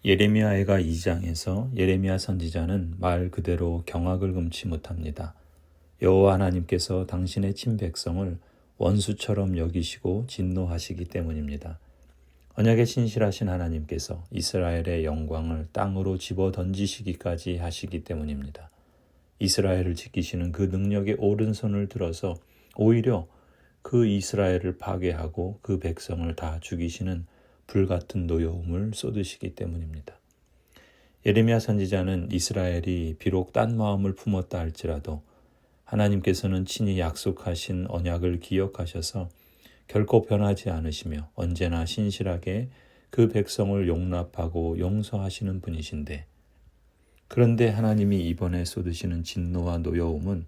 예레미야애가 2장에서 예레미야 선지자는 말 그대로 경악을 금치 못합니다. 여호와 하나님께서 당신의 친백성을 원수처럼 여기시고 진노하시기 때문입니다. 언약에 신실하신 하나님께서 이스라엘의 영광을 땅으로 집어 던지시기까지 하시기 때문입니다. 이스라엘을 지키시는 그 능력의 오른손을 들어서 오히려 그 이스라엘을 파괴하고 그 백성을 다 죽이시는 불같은 노여움을 쏟으시기 때문입니다. 예레미야 선지자는 이스라엘이 비록 딴 마음을 품었다 할지라도 하나님께서는 친히 약속하신 언약을 기억하셔서 결코 변하지 않으시며 언제나 신실하게 그 백성을 용납하고 용서하시는 분이신데, 그런데 하나님이 이번에 쏟으시는 진노와 노여움은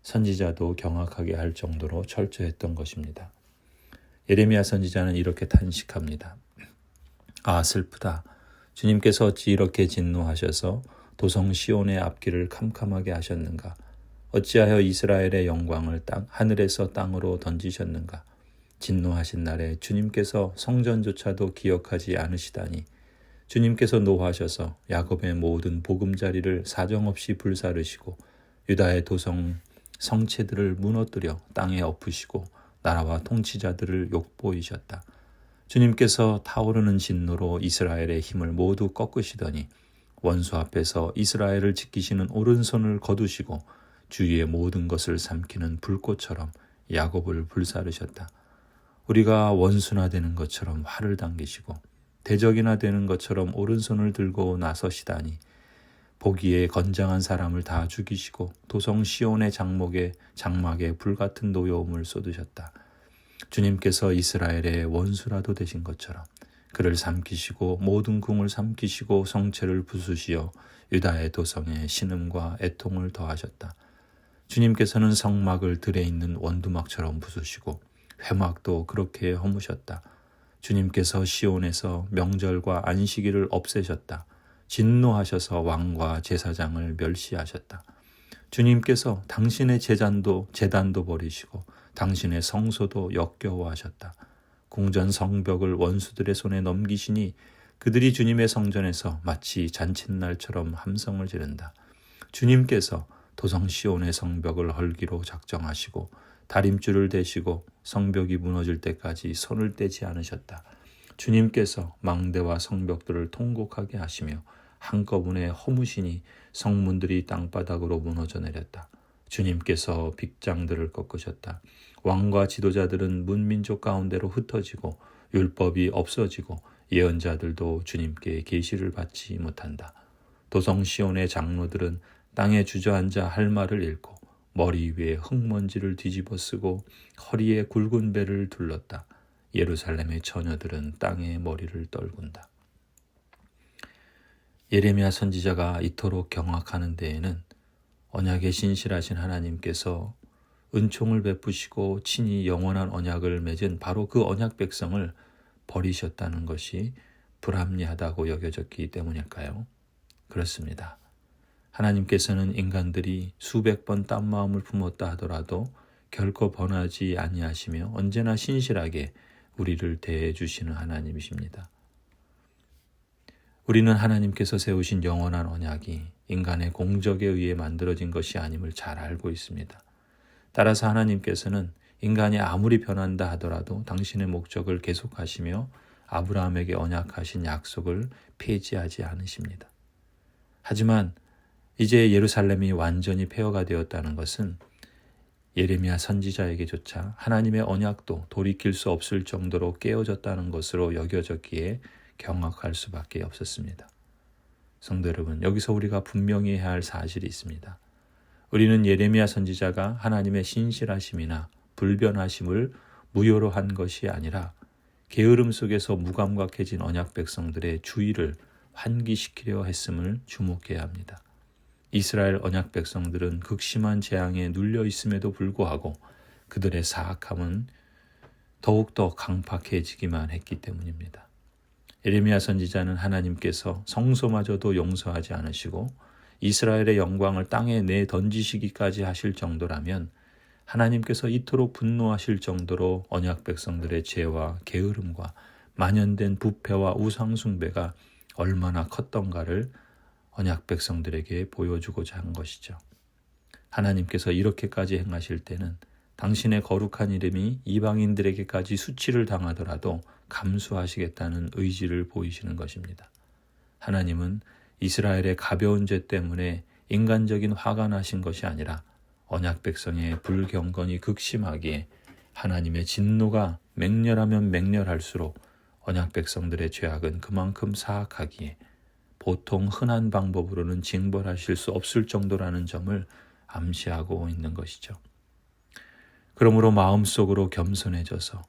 선지자도 경악하게 할 정도로 철저했던 것입니다. 예레미야 선지자는 이렇게 탄식합니다. 아, 슬프다. 주님께서 어찌 이렇게 진노하셔서 도성 시온의 앞길을 캄캄하게 하셨는가? 어찌하여 이스라엘의 영광을 하늘에서 땅으로 던지셨는가? 진노하신 날에 주님께서 성전조차도 기억하지 않으시다니, 주님께서 노하셔서 야곱의 모든 보금자리를 사정없이 불사르시고 유다의 도성 성체들을 무너뜨려 땅에 엎으시고 나라와 통치자들을 욕보이셨다. 주님께서 타오르는 진노로 이스라엘의 힘을 모두 꺾으시더니 원수 앞에서 이스라엘을 지키시는 오른손을 거두시고 주위의 모든 것을 삼키는 불꽃처럼 야곱을 불사르셨다. 우리가 원수나 되는 것처럼 활을 당기시고 대적이나 되는 것처럼 오른손을 들고 나서시다니, 보기에 건장한 사람을 다 죽이시고 도성 시온의 장막에 불같은 노여움을 쏟으셨다. 주님께서 이스라엘의 원수라도 되신 것처럼 그를 삼키시고 모든 궁을 삼키시고 성체를 부수시어 유다의 도성에 신음과 애통을 더하셨다. 주님께서는 성막을 들에 있는 원두막처럼 부수시고 회막도 그렇게 허무셨다. 주님께서 시온에서 명절과 안식일을 없애셨다. 진노하셔서 왕과 제사장을 멸시하셨다. 주님께서 당신의 제단도 버리시고 당신의 성소도 역겨워하셨다. 궁전 성벽을 원수들의 손에 넘기시니 그들이 주님의 성전에서 마치 잔칫날처럼 함성을 지른다. 주님께서 도성 시온의 성벽을 헐기로 작정하시고 다림줄을 대시고 성벽이 무너질 때까지 손을 떼지 않으셨다. 주님께서 망대와 성벽들을 통곡하게 하시며 한꺼번에 허무시니 성문들이 땅바닥으로 무너져 내렸다. 주님께서 빅장들을 꺾으셨다. 왕과 지도자들은 문민족 가운데로 흩어지고 율법이 없어지고 예언자들도 주님께 계시를 받지 못한다. 도성 시온의 장로들은 땅에 주저앉아 할 말을 잃고 머리 위에 흙먼지를 뒤집어 쓰고 허리에 굵은 배를 둘렀다. 예루살렘의 처녀들은 땅에 머리를 떨군다. 예레미야 선지자가 이토록 경악하는 데에는 언약에 신실하신 하나님께서 은총을 베푸시고 친히 영원한 언약을 맺은 바로 그 언약 백성을 버리셨다는 것이 불합리하다고 여겨졌기 때문일까요? 그렇습니다. 하나님께서는 인간들이 수백 번 딴 마음을 품었다 하더라도 결코 변하지 아니하시며 언제나 신실하게 우리를 대해 주시는 하나님이십니다. 우리는 하나님께서 세우신 영원한 언약이 인간의 공적에 의해 만들어진 것이 아님을 잘 알고 있습니다. 따라서 하나님께서는 인간이 아무리 변한다 하더라도 당신의 목적을 계속하시며 아브라함에게 언약하신 약속을 폐지하지 않으십니다. 하지만 이제 예루살렘이 완전히 폐허가 되었다는 것은 예레미야 선지자에게조차 하나님의 언약도 돌이킬 수 없을 정도로 깨어졌다는 것으로 여겨졌기에 경악할 수밖에 없었습니다. 성도 여러분, 여기서 우리가 분명히 해야 할 사실이 있습니다. 우리는 예레미야 선지자가 하나님의 신실하심이나 불변하심을 무효로 한 것이 아니라 게으름 속에서 무감각해진 언약 백성들의 주의를 환기시키려 했음을 주목해야 합니다. 이스라엘 언약 백성들은 극심한 재앙에 눌려 있음에도 불구하고 그들의 사악함은 더욱더 강팍해지기만 했기 때문입니다. 예레미야 선지자는 하나님께서 성소마저도 용서하지 않으시고 이스라엘의 영광을 땅에 내던지시기까지 하실 정도라면 하나님께서 이토록 분노하실 정도로 언약 백성들의 죄와 게으름과 만연된 부패와 우상숭배가 얼마나 컸던가를 언약 백성들에게 보여주고자 한 것이죠. 하나님께서 이렇게까지 행하실 때는 당신의 거룩한 이름이 이방인들에게까지 수치를 당하더라도 감수하시겠다는 의지를 보이시는 것입니다. 하나님은 이스라엘의 가벼운 죄 때문에 인간적인 화가 나신 것이 아니라 언약 백성의 불경건이 극심하기에 하나님의 진노가 맹렬하면 맹렬할수록 언약 백성들의 죄악은 그만큼 사악하기에 보통 흔한 방법으로는 징벌하실 수 없을 정도라는 점을 암시하고 있는 것이죠. 그러므로 마음속으로 겸손해져서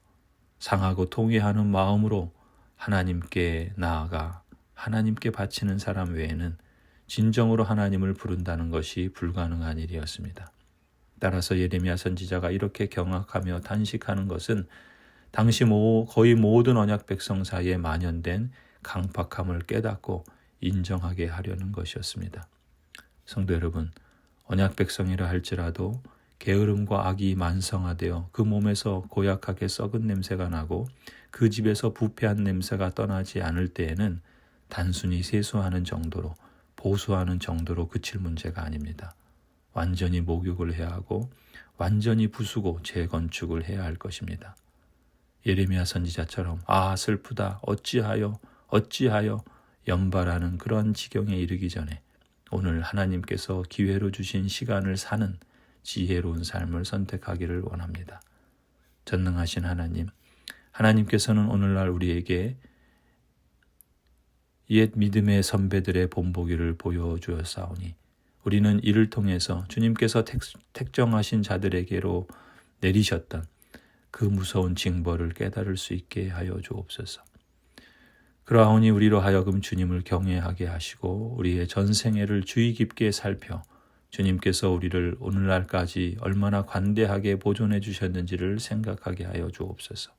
상하고 통회하는 마음으로 하나님께 나아가 하나님께 바치는 사람 외에는 진정으로 하나님을 부른다는 것이 불가능한 일이었습니다. 따라서 예레미야 선지자가 이렇게 경악하며 단식하는 것은 당시 거의 모든 언약 백성 사이에 만연된 강팍함을 깨닫고 인정하게 하려는 것이었습니다. 성도 여러분, 언약 백성이라 할지라도 게으름과 악이 만성화되어 그 몸에서 고약하게 썩은 냄새가 나고 그 집에서 부패한 냄새가 떠나지 않을 때에는 단순히 세수하는 정도로 보수하는 정도로 그칠 문제가 아닙니다. 완전히 목욕을 해야 하고 완전히 부수고 재건축을 해야 할 것입니다. 예레미야 선지자처럼 슬프다 어찌하여 연발하는 그런 지경에 이르기 전에 오늘 하나님께서 기회로 주신 시간을 사는 지혜로운 삶을 선택하기를 원합니다. 전능하신 하나님께서는 오늘날 우리에게 옛 믿음의 선배들의 본보기를 보여주었사오니 우리는 이를 통해서 주님께서 택정하신 자들에게로 내리셨던 그 무서운 징벌을 깨달을 수 있게 하여 주옵소서. 그러하오니 우리로 하여금 주님을 경외하게 하시고 우리의 전생애를 주의 깊게 살펴 주님께서 우리를 오늘날까지 얼마나 관대하게 보존해 주셨는지를 생각하게 하여 주옵소서.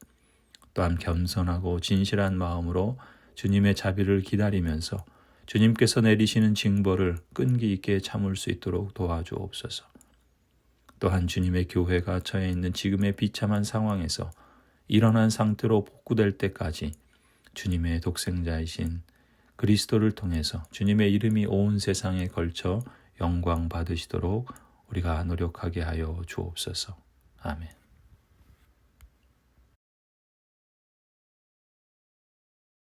또한 겸손하고 진실한 마음으로 주님의 자비를 기다리면서 주님께서 내리시는 징벌을 끈기 있게 참을 수 있도록 도와주옵소서. 또한 주님의 교회가 처해 있는 지금의 비참한 상황에서 일어난 상태로 복구될 때까지 주님의 독생자이신 그리스도를 통해서 주님의 이름이 온 세상에 걸쳐 영광 받으시도록 우리가 노력하게 하여 주옵소서. 아멘.